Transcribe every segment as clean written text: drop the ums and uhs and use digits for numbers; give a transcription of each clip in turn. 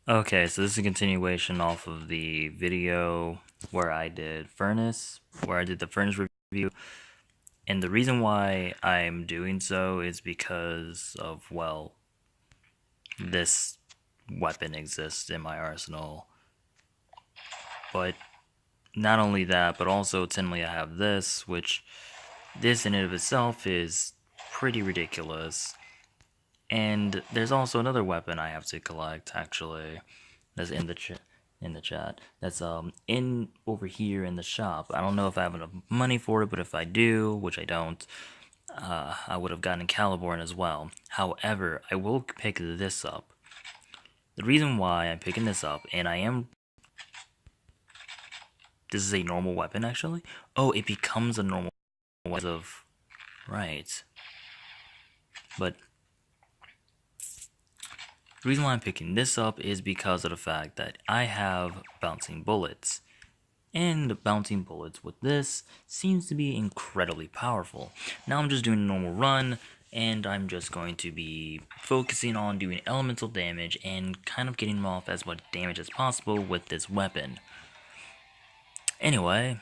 Okay, so this is a continuation off of the video where I did the furnace review. And the reason why I'm doing so is because of, well, this weapon exists in my arsenal. But not only that, but also technically I have this, which this in and of itself is pretty ridiculous. And there's also another weapon I have to collect, actually, that's in the chat. That's in over here in the shop. I don't know if I have enough money for it, but if I do, which I don't, I would have gotten Caliborn as well. However, I will pick this up. The reason why I'm picking this up, and this is a normal weapon actually. Oh, it becomes a normal weapon of, right. But the reason why I'm picking this up is because of the fact that I have bouncing bullets. And bouncing bullets with this seems to be incredibly powerful. Now I'm just doing a normal run, and I'm just going to be focusing on doing elemental damage and kind of getting off as much damage as possible with this weapon. Anyway,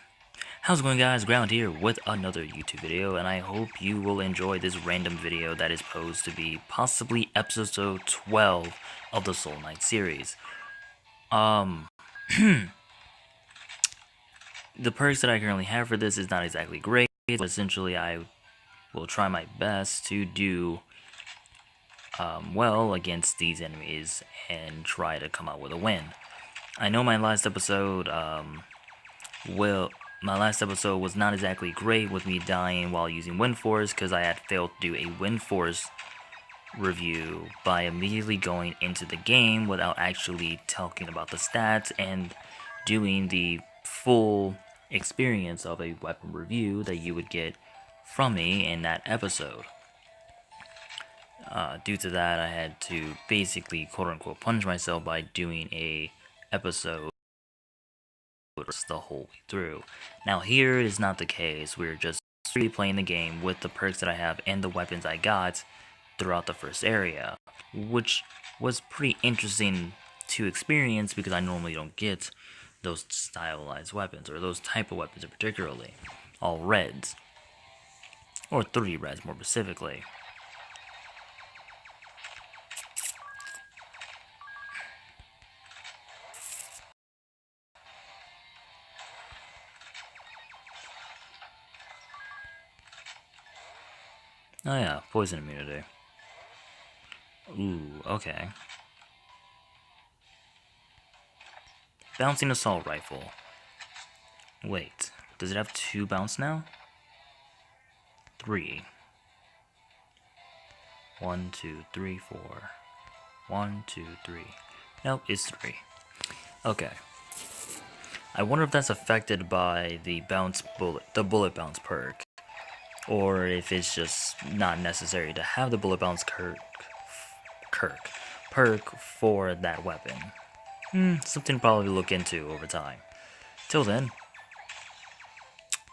how's it going, guys? Ground here with another YouTube video, and I hope you will enjoy this random video that is posed to be possibly episode 12 of the Soul Knight series. The perks that I currently have for this is not exactly great, but essentially I will try my best to do well against these enemies and try to come out with a win. I know my last episode, my last episode was not exactly great with me dying while using Wind Force because I had failed to do a Wind Force review by immediately going into the game without actually talking about the stats and doing the full experience of a weapon review that you would get from me in that episode. Due to that, I had to basically quote-unquote punish myself by doing a episode the whole way through. Now here is not the case. We're just really playing the game with the perks that I have and the weapons I got throughout the first area, which was pretty interesting to experience because I normally don't get those stylized weapons, or those type of weapons particularly. All reds. Or 3 reds more specifically. Oh yeah, poison immunity. Ooh, okay. Bouncing assault rifle. Wait, does it have 2 bounce now? 3. 1, 2, 3, 4. 1, 2, 3. Nope, it's 3. Okay. I wonder if that's affected by the bullet bounce perk, or if it's just not necessary to have the bullet bounce perk for that weapon. Something to probably look into over time. Till then,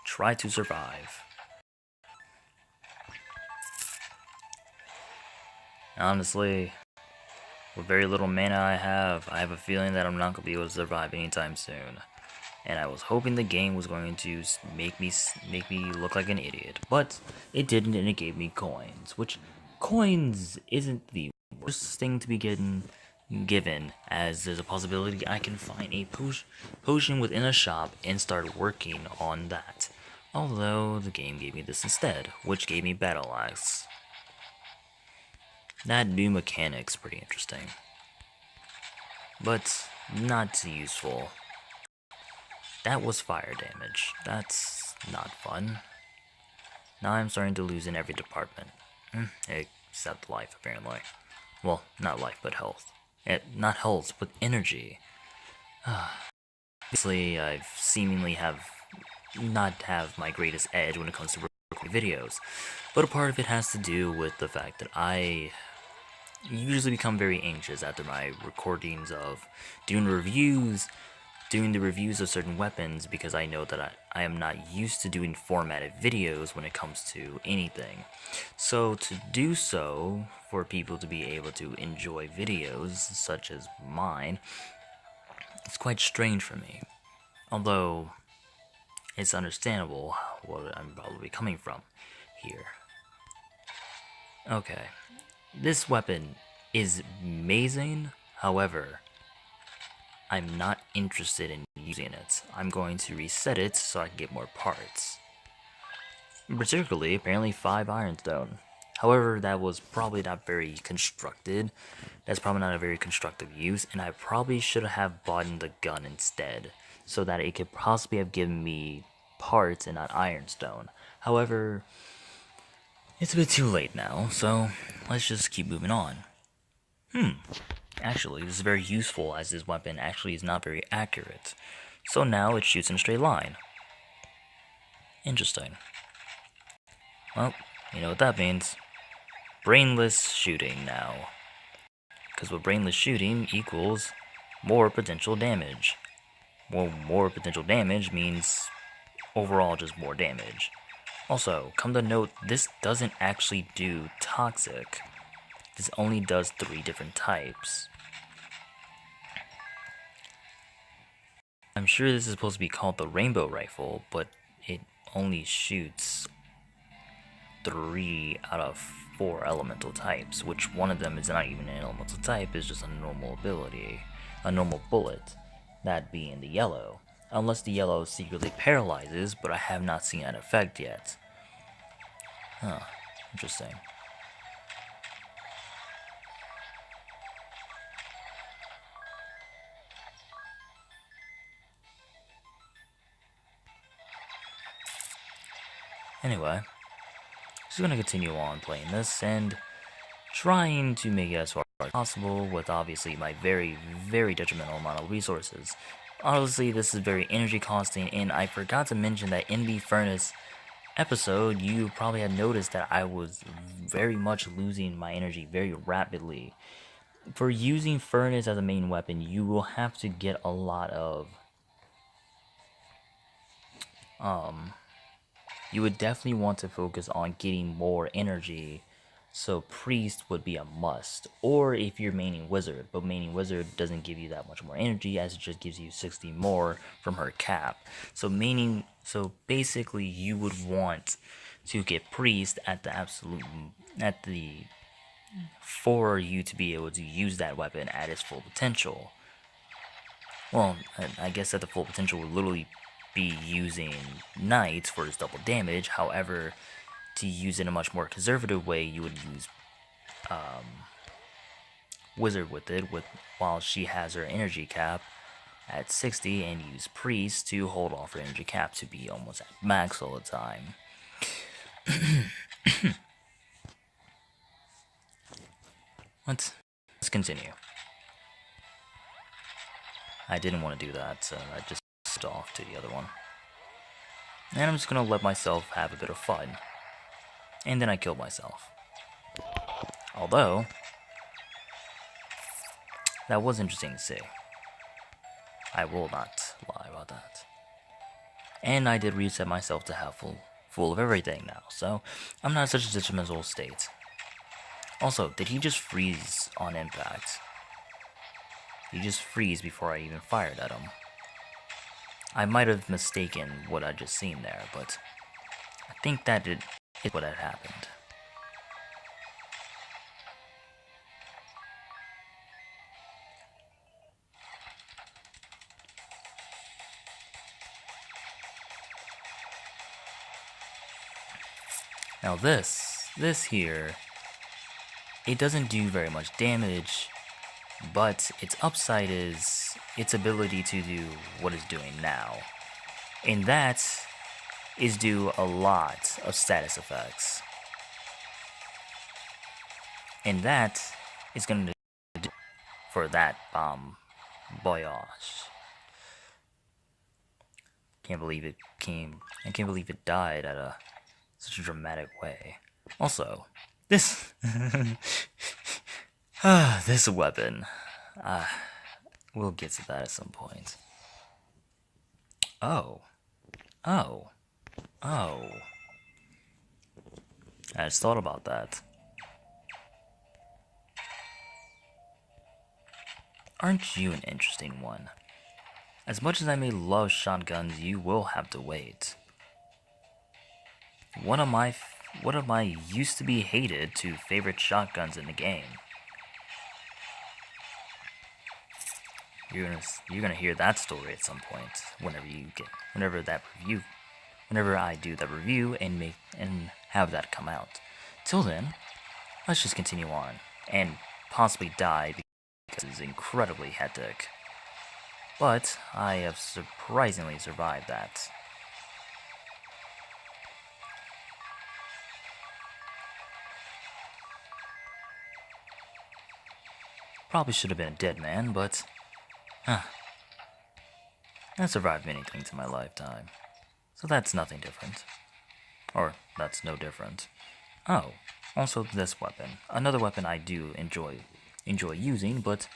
try to survive. Honestly, with very little mana I have a feeling that I'm not going to be able to survive anytime soon. And I was hoping the game was going to make me look like an idiot, but it didn't, and it gave me coins, which coins isn't the worst thing to be given, as there's a possibility I can find a potion within a shop and start working on that. Although the game gave me this instead, which gave me Battle Axe. That new mechanic's pretty interesting, but not useful. That was fire damage. That's not fun. Now I'm starting to lose in every department. Except life, apparently. Well, not life, but health. Not health, but energy. Obviously, I seemingly not have my greatest edge when it comes to recording videos. But a part of it has to do with the fact that I usually become very anxious after my recordings of doing reviews doing the reviews of certain weapons because I know that I am not used to doing formatted videos when it comes to anything. So to do so, for people to be able to enjoy videos such as mine, it's quite strange for me. Although, it's understandable what I'm probably coming from here. Okay, this weapon is amazing, however, I'm not interested in using it. I'm going to reset it so I can get more parts. Particularly, apparently 5 ironstone. However, that was probably not very constructed. That's probably not a very constructive use, and I probably should have bought the gun instead, so that it could possibly have given me parts and not ironstone. However, it's a bit too late now, so let's just keep moving on. Actually, this is very useful as this weapon actually is not very accurate. So now it shoots in a straight line. Interesting. Well, you know what that means. Brainless shooting now. Because with brainless shooting equals more potential damage. Well, more potential damage means overall just more damage. Also, come to note, this doesn't actually do toxic. This only does 3 different types. I'm sure this is supposed to be called the rainbow rifle, but it only shoots 3 out of 4 elemental types, which one of them is not even an elemental type, is just a normal ability, a normal bullet, that being the yellow. Unless the yellow secretly paralyzes, but I have not seen that effect yet. Huh, interesting. Anyway, just gonna continue on playing this and trying to make it as far as possible with obviously my very, very detrimental amount of resources. Honestly, this is very energy costing, and I forgot to mention that in the furnace episode, you probably had noticed that I was very much losing my energy very rapidly. For using furnace as a main weapon, you will have to get a lot of you would definitely want to focus on getting more energy, so priest would be a must. Or if you're maining wizard, but maining wizard doesn't give you that much more energy, as it just gives you 60 more from her cap. So basically you would want to get priest at the for you to be able to use that weapon at its full potential. Well, I guess that the full potential would literally be using knights for its double damage. However, to use it in a much more conservative way, you would use wizard with it, while she has her energy cap at 60, and use priest to hold off her energy cap to be almost at max all the time. Let's continue. I didn't want to do that, so I just switched off to the other one. And I'm just gonna let myself have a bit of fun. And then I killed myself. Although, that was interesting to see. I will not lie about that. And I did reset myself to have full of everything now, so I'm not in such a detrimental state. Also, did he just freeze on impact? He just freeze before I even fired at him. I might have mistaken what I just seen there, but I think that is what had happened. Now this here, it doesn't do very much damage, but its upside is its ability to do what it's doing now. And that is do a lot of status effects. And that is going to do for that voyage. I can't believe it died at such a dramatic way. Also, this this weapon. We'll get to that at some point. Oh. Oh. Oh. I just thought about that. Aren't you an interesting one? As much as I may love shotguns, you will have to wait. One of my used to be hated to favorite shotguns in the game. You're gonna hear that story at some point whenever I do that review and have that come out. Till then, let's just continue on and possibly die because it's incredibly hectic. But I have surprisingly survived that. Probably should have been a dead man, but I survived many things in my lifetime. So that's nothing different. Or that's no different. Oh, also this weapon. Another weapon I do enjoy using, but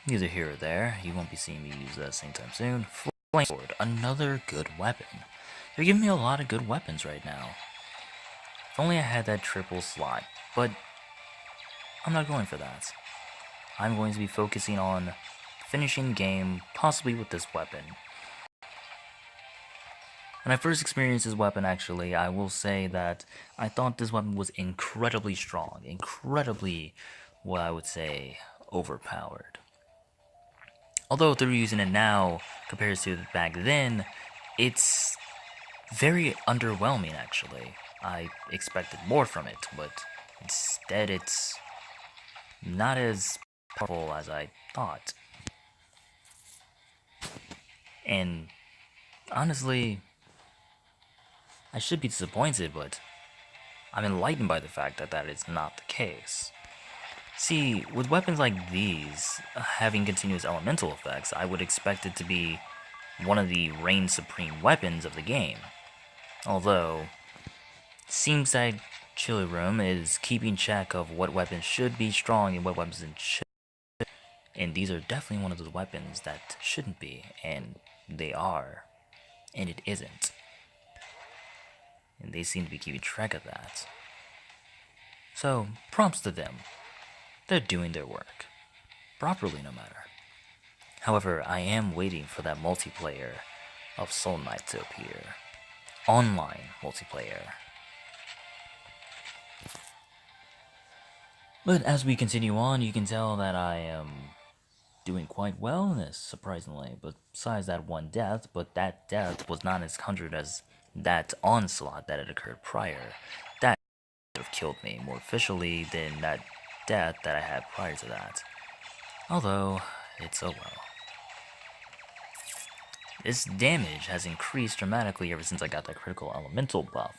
neither here or there. You won't be seeing me use that anytime soon. Flame sword, another good weapon. They're giving me a lot of good weapons right now. If only I had that triple slot, but I'm not going for that. I'm going to be focusing on finishing the game, possibly with this weapon. When I first experienced this weapon, actually, I will say that I thought this weapon was incredibly strong, incredibly, what I would say, overpowered. Although through using it now, compared to back then, it's very underwhelming, actually. I expected more from it, but instead it's not as powerful as I thought. And honestly, I should be disappointed, but I'm enlightened by the fact that that is not the case. See, with weapons like these, having continuous elemental effects, I would expect it to be one of the reign supreme weapons of the game. Although, it seems that Chili Room is keeping track of what weapons should be strong and what weapons shouldn't. And these are definitely one of those weapons that shouldn't be, and they are, and it isn't. And they seem to be keeping track of that. So, props to them. They're doing their work. Properly, no matter. However, I am waiting for that multiplayer of Soul Knight to appear. Online multiplayer. But as we continue on, you can tell that I am doing quite well in this, surprisingly. Besides that one death, but that death was not as conjured as that onslaught that had occurred prior. That would have killed me more officially than that death that I had prior to that. Although, it's oh well. This damage has increased dramatically ever since I got that critical elemental buff.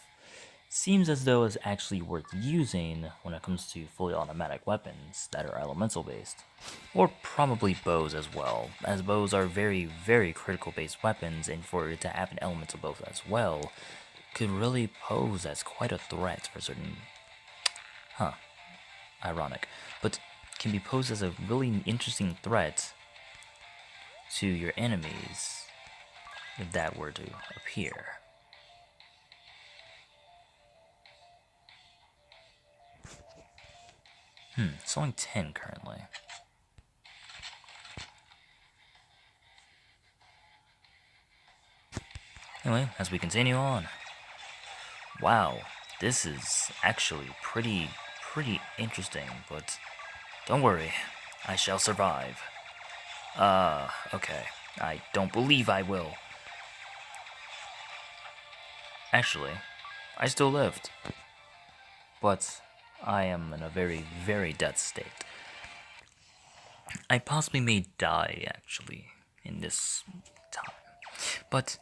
Seems as though it's actually worth using when it comes to fully automatic weapons that are elemental based. Or probably bows as well, as bows are very, very critical based weapons, and for it to have an elemental bow as well could really pose as quite a threat for certain... ironic. But can be posed as a really interesting threat to your enemies if that were to appear. It's only 10 currently. Anyway, as we continue on. Wow, this is actually pretty interesting, but don't worry, I shall survive. Okay. I don't believe I will. Actually, I still lived. But I am in a very, very death state. I possibly may die, actually, in this time. But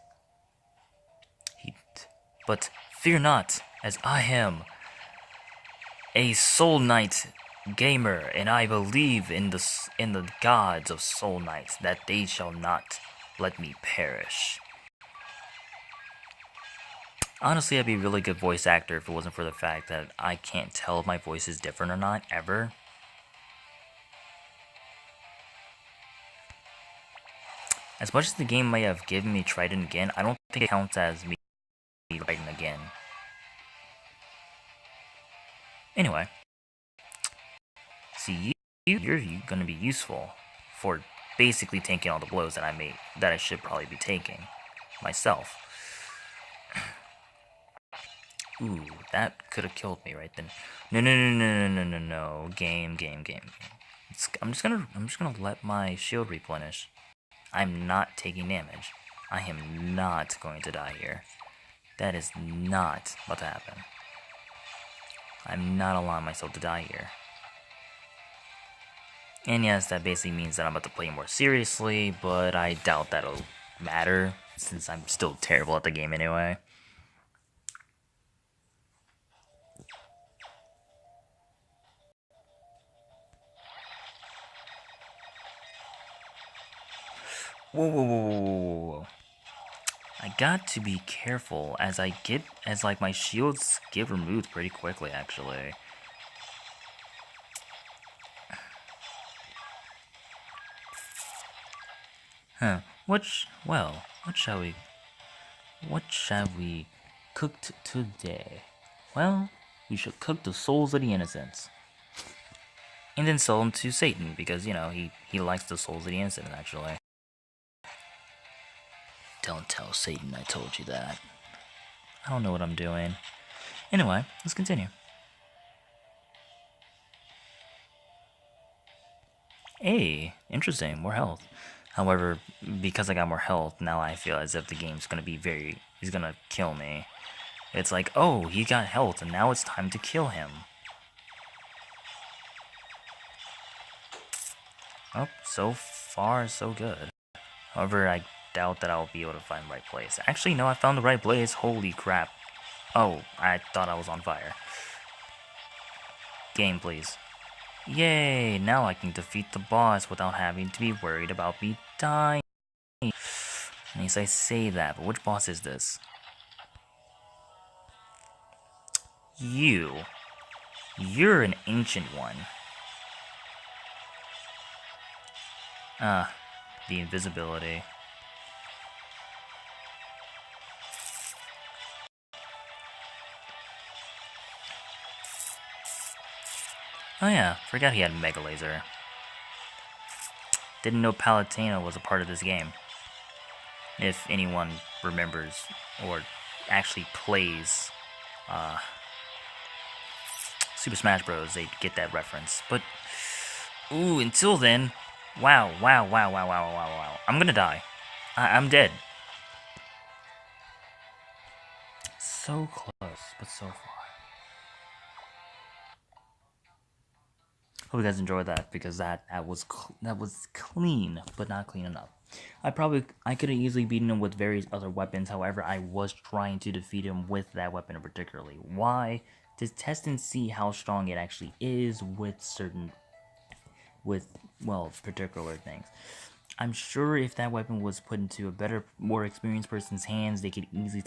fear not, as I am a Soul Knight gamer, and I believe in the gods of Soul Knight, that they shall not let me perish. Honestly, I'd be a really good voice actor if it wasn't for the fact that I can't tell if my voice is different or not, ever. As much as the game may have given me Trident again, I don't think it counts as me Trident again. Anyway, see, you're gonna be useful for basically taking all the blows that I should probably be taking myself. Ooh, that could have killed me right then. No. Game. I'm just gonna let my shield replenish. I'm not taking damage. I am not going to die here. That is not about to happen. I'm not allowing myself to die here. And yes, that basically means that I'm about to play more seriously, but I doubt that'll matter, since I'm still terrible at the game anyway. Whoa. I got to be careful as like my shields get removed pretty quickly, actually. Huh. What shall we cook today? Well, we should cook the souls of the innocents. And then sell them to Satan, because, you know, he likes the souls of the innocent, actually. Don't tell Satan I told you that. I don't know what I'm doing. Anyway, let's continue. Hey, interesting, more health. However, because I got more health, now I feel as if the game's gonna be he's gonna kill me. It's like, oh, he got health, and now it's time to kill him. Oh, so far, so good. However, I doubt that I'll be able to find the right place. Actually, no, I found the right place. Holy crap. Oh, I thought I was on fire. Game, please. Yay, now I can defeat the boss without having to be worried about me dying. At least I say that, but which boss is this? You're an ancient one. The invisibility. Oh yeah, forgot he had Mega Laser. Didn't know Palutena was a part of this game. If anyone remembers or actually plays Super Smash Bros, they get that reference. But, ooh, until then, wow. I'm gonna die. I'm dead. So close, but so far. Hope you guys enjoyed that, because that was clean, but not clean enough. I could have easily beaten him with various other weapons. However, I was trying to defeat him with that weapon particularly. Why? To test and see how strong it actually is with particular things. I'm sure if that weapon was put into a better, more experienced person's hands, they could easily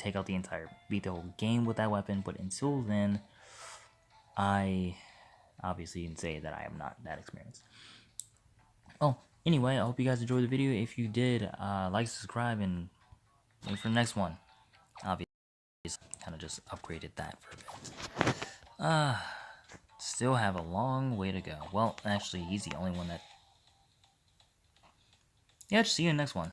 beat the whole game with that weapon. But until then, I obviously can say that I am not that experienced. Well, anyway, I hope you guys enjoyed the video. If you did, like, subscribe, and wait for the next one. Obviously, kind of just upgraded that for a bit. Still have a long way to go. Well, actually, he's the only one that... Yeah, just see you in the next one.